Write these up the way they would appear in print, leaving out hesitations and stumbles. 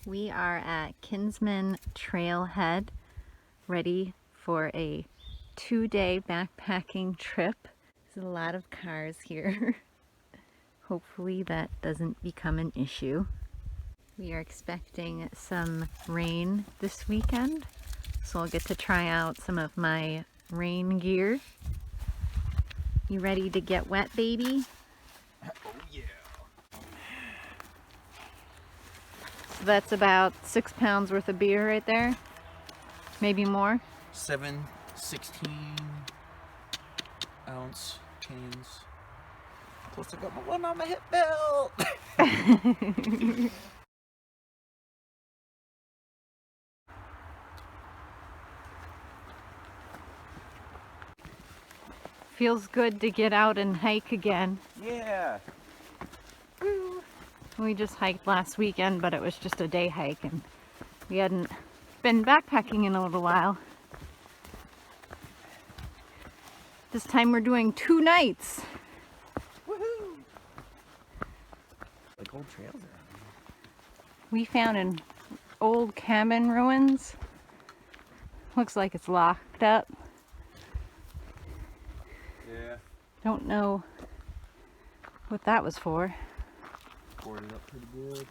We are at Kinsman Trailhead, ready for a 2-day backpacking trip. There's a lot of cars here. Hopefully that doesn't become an issue. We are expecting some rain this weekend, so I'll get to try out some of my rain gear. You ready to get wet, baby? Oh yeah. So that's about 6 pounds worth of beer right there. Maybe more. 7 16-ounce cans. Plus I got my one on my hip belt. Feels good to get out and hike again. Yeah. We just hiked last weekend, but it was just a day hike and we hadn't been backpacking in a little while. This time we're doing 2 nights. Woohoo! Like old trails around here. We found an old cabin ruins. Looks like it's locked up. Yeah. Don't know what that was for. Boarded up pretty good.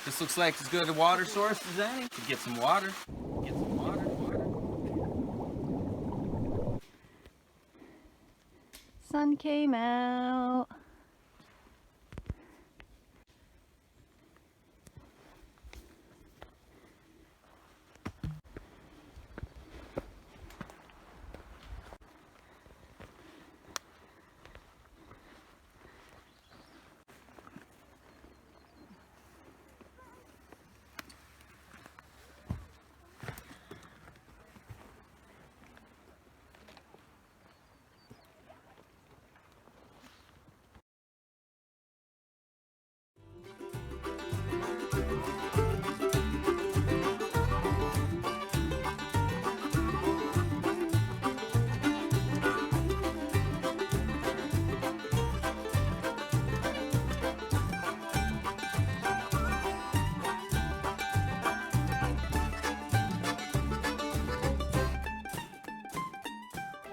This looks like as good a water source as any. Could get some water. Get some water. Sun came out.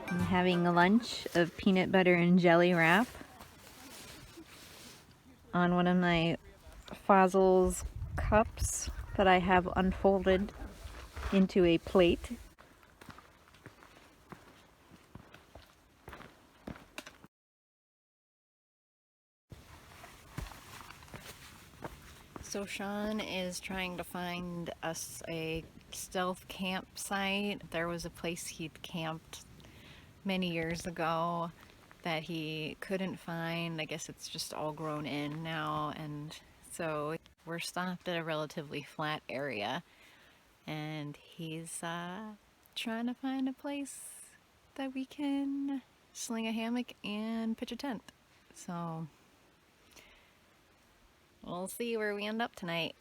I'm having a lunch of peanut butter and jelly wrap on one of my Fossil's cups that I have unfolded into a plate. So Sean is trying to find us a stealth campsite. There was a place he'd camped many years ago that he couldn't find. I guess it's just all grown in now, and so we're stopped at a relatively flat area, and he's trying to find a place that we can sling a hammock and pitch a tent. So we'll see where we end up tonight.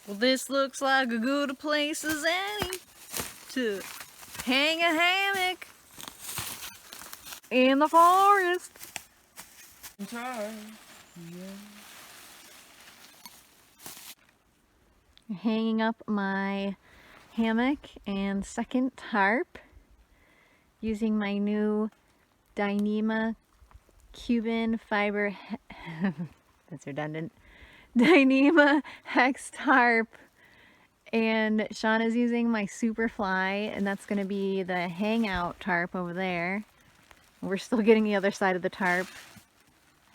Well, this looks like a good place as any to hang a hammock in the forest. Hanging up my hammock and second tarp using my new Dyneema Cuban fiber that's redundant, Dyneema hex tarp, and Sean is using my Superfly, and that's going to be the hangout tarp over there. We're still getting the other side of the tarp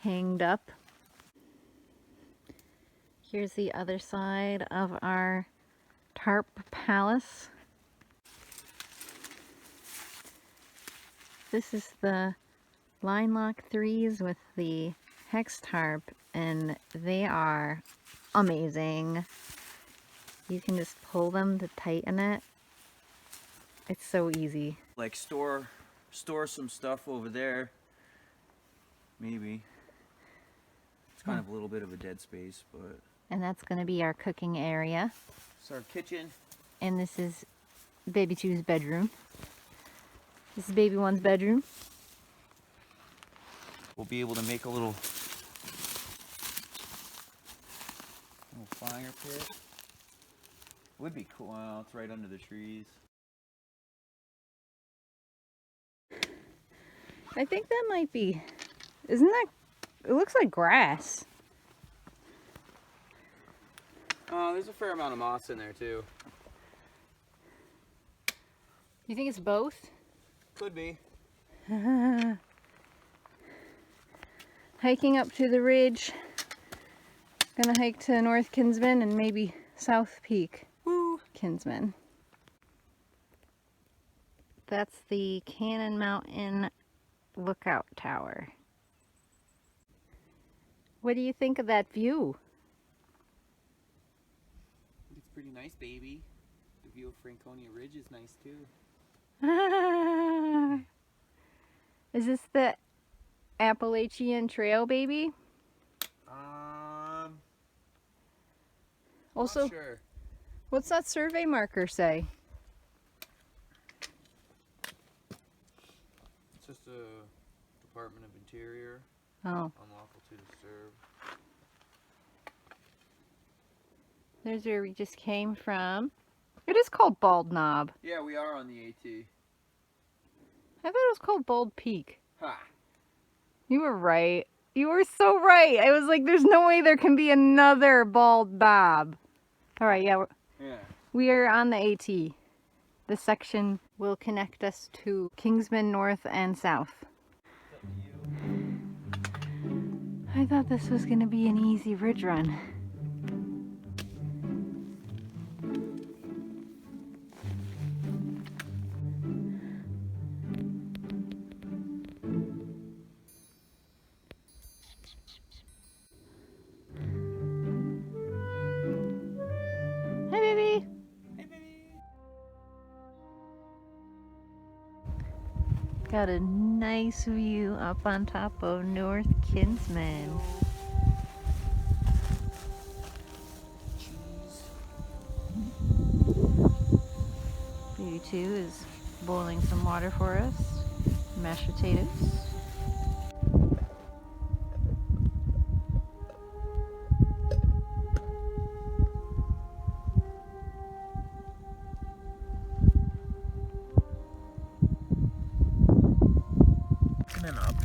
hanged up. Here's the other side of our tarp palace. This is the Line Lock 3s with the hex tarp, and they are amazing. You can just pull them to tighten it. It's so easy. Like store some stuff over there. Maybe. It's kind of a little bit of a dead space, but And that's going to be our cooking area. it's our kitchen. And this is baby two's bedroom. This is baby one's bedroom. We'll be able to make a little fire pit. Would be cool. Well, it's right under the trees. I think that might be, isn't that, it looks like grass. There's a fair amount of moss in there too. You think it's both? Could be. Hiking up to the ridge. Gonna hike to North Kinsman and maybe South Peak. Woo! Kinsman. That's the Cannon Mountain Lookout Tower. What do you think of that view? It's pretty nice, baby. The view of Franconia Ridge is nice too. Is this the Appalachian Trail, baby? Also, Not sure. What's that survey marker say? It's just a Department of Interior. Oh. Unlawful to disturb. There's where we just came from. It is called Bald Knob. Yeah, we are on the AT. I thought it was called Bald Peak. Ha! You were right. You were so right. I was like, there's no way there can be another Bald Knob. All right, yeah. We are on the AT. This section will connect us to Kinsman North and South. I thought this was going to be an easy ridge run. Hi, baby. Hey, baby! Got a nice view up on top of North Kinsman. Baby 2 is boiling some water for us. Mashed potatoes.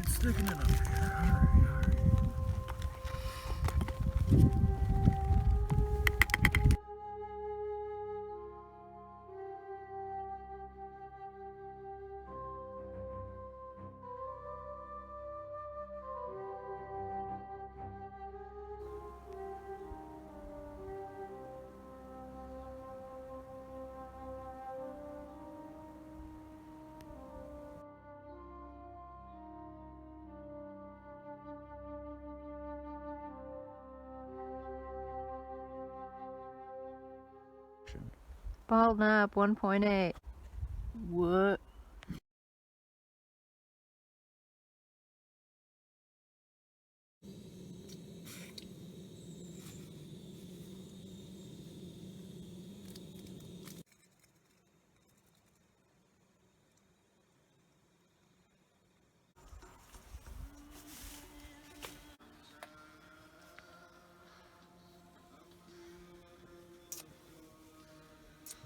It's thickening up. Bald Knob 1.8. What?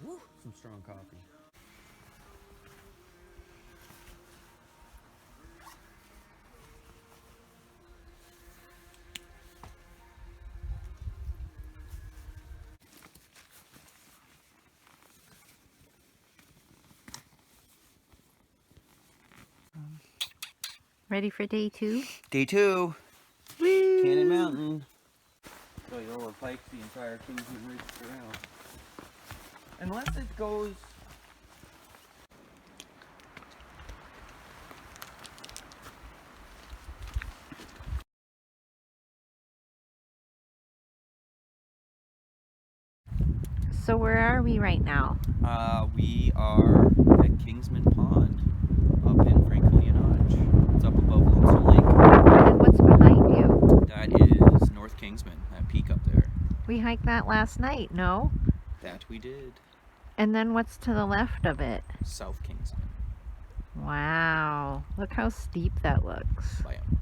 Woo! Some strong coffee. Ready for day 2? Day 2. Woo! Cannon Mountain. So you'll have hiked the entire Kinsman Ridge Trail. Unless it goes... So where are we right now? We are at Kinsman Pond, up in Franconia Notch. It's up above Lonesome Lake. And what's behind you? That is North Kinsman, that peak up there. We hiked that last night, no? That we did. And then what's to the left of it? South Kinsman. Wow, look how steep that looks. Bam.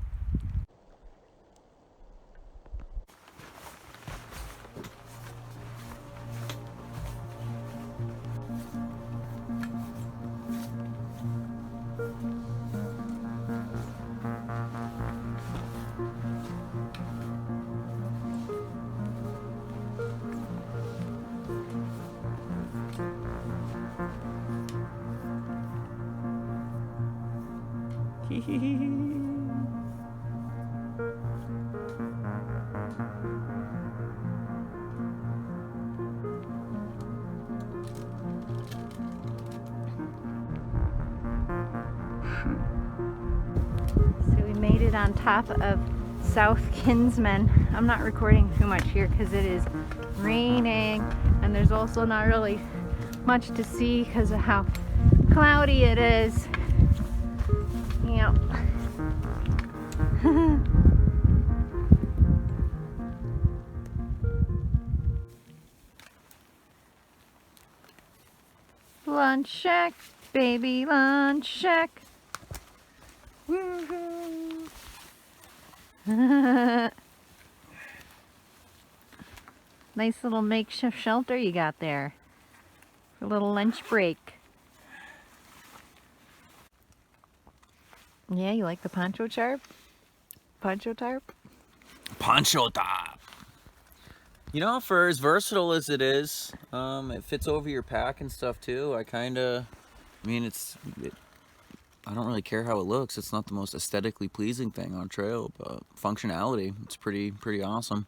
So we made it on top of South Kinsman. I'm not recording too much here because it is raining and there's also not really much to see because of how cloudy it is. Yep. Lunch shack, baby lunch shack. Woohoo! Nice little makeshift shelter you got there for a little lunch break. Yeah, you like the poncho tarp? Poncho tarp? Poncho top. You know, for as versatile as it is, it fits over your pack and stuff too. I mean, I don't really care how it looks. It's not the most aesthetically pleasing thing on trail, but functionality, it's pretty awesome.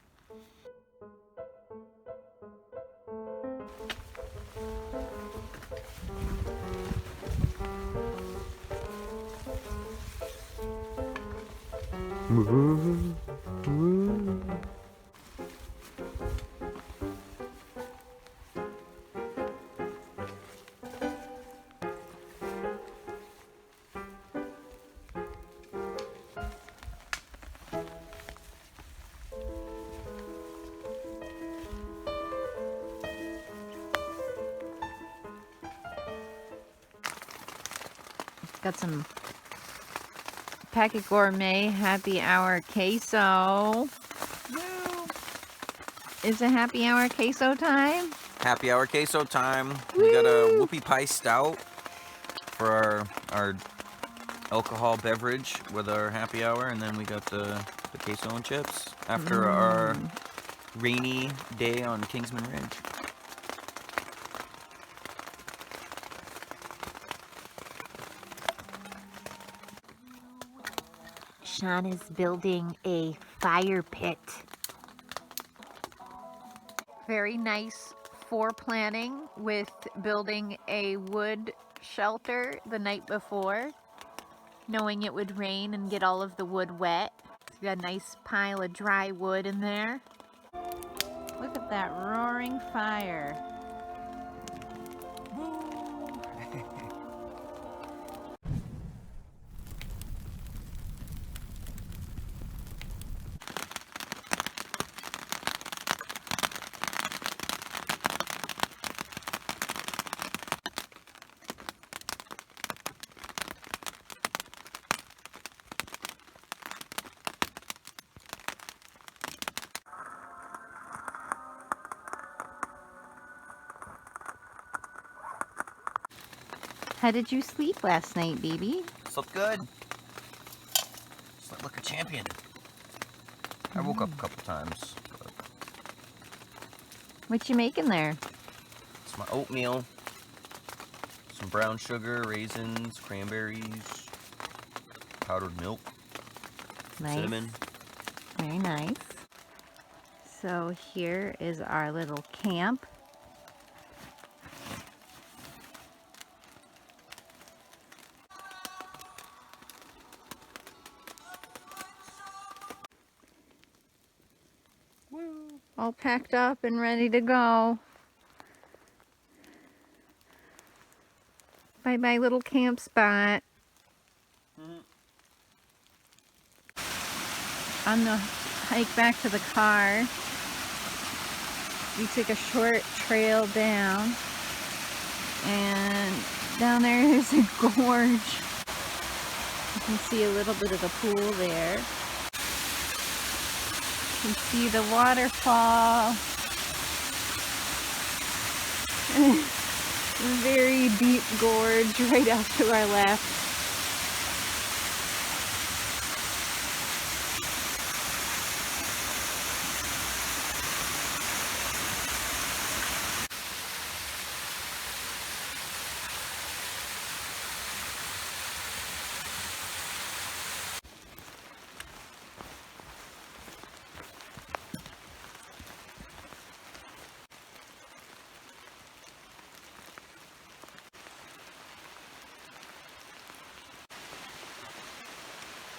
Got some Packit Gourmet Happy Hour Queso. Is it Happy Hour Queso time? Happy Hour Queso time. We got a whoopie pie stout for our alcohol beverage with our happy hour, and then we got the queso and chips after our rainy day on Kinsman Ridge. Sean is building a fire pit. Very nice foreplanning with building a wood shelter the night before, knowing it would rain and get all of the wood wet. We got a nice pile of dry wood in there. Look at that roaring fire. How did you sleep last night, baby? Slept good. Slept like a champion. I woke up a couple times. But What you making there? it's my oatmeal, some brown sugar, raisins, cranberries, powdered milk, Nice. cinnamon. Very nice. So here is our little camp. All packed up and ready to go. Bye-bye little camp spot. On the hike back to the car, we took a short trail down And down there is a gorge. You can see a little bit of the pool there. You can see the waterfall. A very deep gorge right off to our left.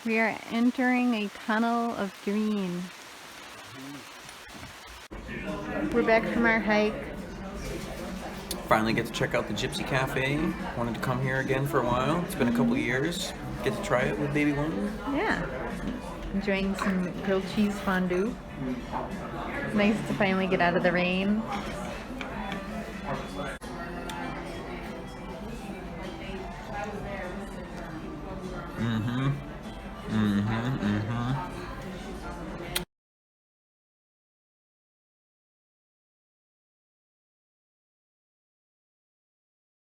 We are entering a tunnel of green. We're back from our hike. Finally get to check out the Gypsy Cafe. Wanted to come here again for a while. It's been a couple years. Get to try it with baby one. Yeah. Enjoying some grilled cheese fondue. Nice to finally get out of the rain.